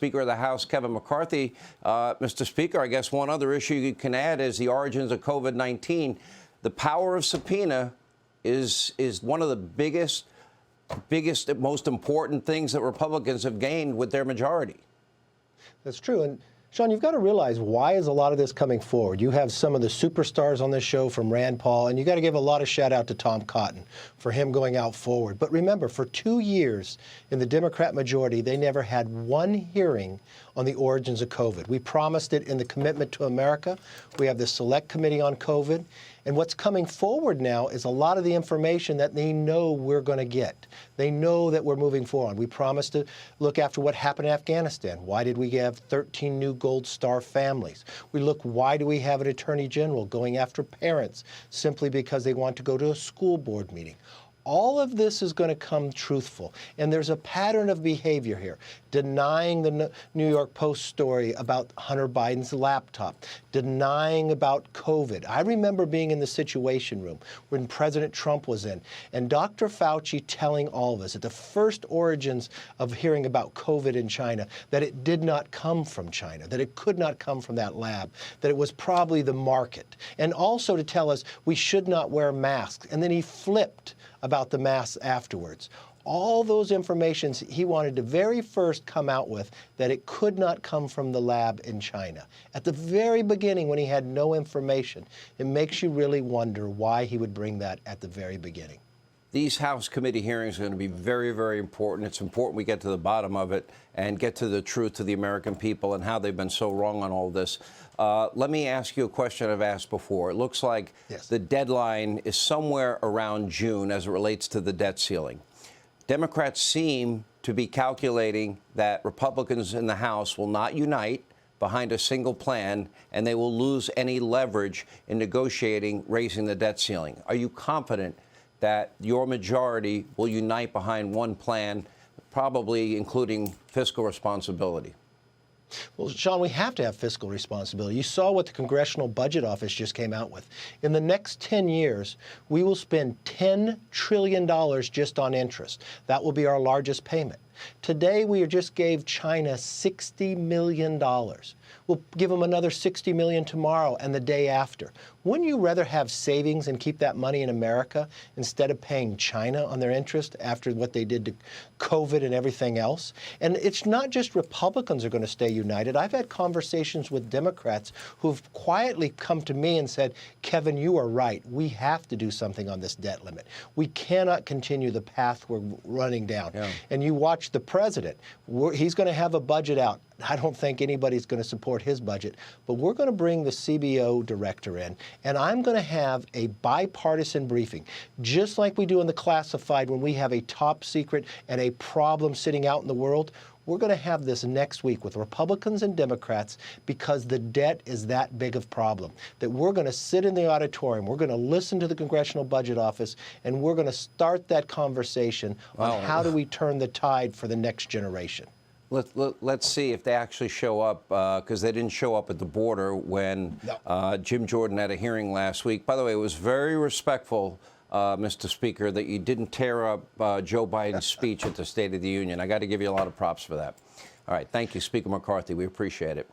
Speaker of the House, Kevin McCarthy. Mr. Speaker, I guess one other issue you can add is the origins of COVID-19. The power of subpoena is one of the biggest, most important things that Republicans have gained with their majority. That's true. And Sean, you've got to realize, why is a lot of this coming forward? You have some of the superstars on this show, from Rand Paul, and you got to give a lot of shout out to Tom Cotton for him going out forward. But remember, for 2 years in the Democrat majority, they never had one hearing on the origins of COVID. We promised it in the Commitment to America. We have the Select Committee on COVID. And what's coming forward now is a lot of the information that they know we're going to get. They know that we're moving forward. We promised to look after what happened in Afghanistan. Why did we have 13 new Gold Star families? We look, why do we have an Attorney General going after parents simply because they want to go to a school board meeting? All of this is going to come truthful. And there's a pattern of behavior here. Denying the New York Post story about Hunter Biden's laptop. Denying about COVID. I remember being in the Situation Room when President Trump was in, and Dr. Fauci telling all of us at the first origins of hearing about COVID in China that it did not come from China, that it could not come from that lab, that it was probably the market. And also to tell us we should not wear masks. And then he flipped about the masks afterwards. All those informations he wanted to very first come out with, that it could not come from the lab in China. At the very beginning, when he had no information, it makes you really wonder why he would bring that at the very beginning. These House committee hearings are going to be very, very important. It's important we get to the bottom of it and get to the truth to the American people and how they've been so wrong on all this. Let me ask you a question I've asked before. It looks like the deadline is somewhere around June as it relates to the debt ceiling. Democrats seem to be calculating that Republicans in the House will not unite behind a single plan, and they will lose any leverage in negotiating raising the debt ceiling. Are you confident that your majority will unite behind one plan, probably including fiscal responsibility? Well, Sean, we have to have fiscal responsibility. You saw what the Congressional Budget Office just came out with. In the next 10 years, we will spend $10 trillion just on interest. That will be our largest payment. Today, we just gave China $60 million. We'll give them another $60 million tomorrow and the day after. Wouldn't you rather have savings and keep that money in America instead of paying China on their interest after what they did to COVID and everything else? And it's not just Republicans are going to stay united. I've had conversations with Democrats who've quietly come to me and said, Kevin, you are right. We have to do something on this debt limit. We cannot continue the path we're running down. Yeah. And you watch the president. He's going to have a budget out. I don't think anybody's going to support his budget, but we're going to bring the CBO director in, and I'm going to have a bipartisan briefing, just like we do in the classified when we have a top secret and a problem sitting out in the world. We're going to have this next week with Republicans and Democrats, because the debt is that big of a problem that we're going to sit in the auditorium, we're going to listen to the Congressional Budget Office, and we're going to start that conversation on how do we turn the tide for the next generation. Let's see if they actually show up, because they didn't show up at the border when Jim Jordan had a hearing last week. By the way, it was very respectful, Mr. Speaker, that you didn't tear up Joe Biden's speech at the State of the Union. I got to give you a lot of props for that. All right. Thank you, Speaker McCarthy. We appreciate it.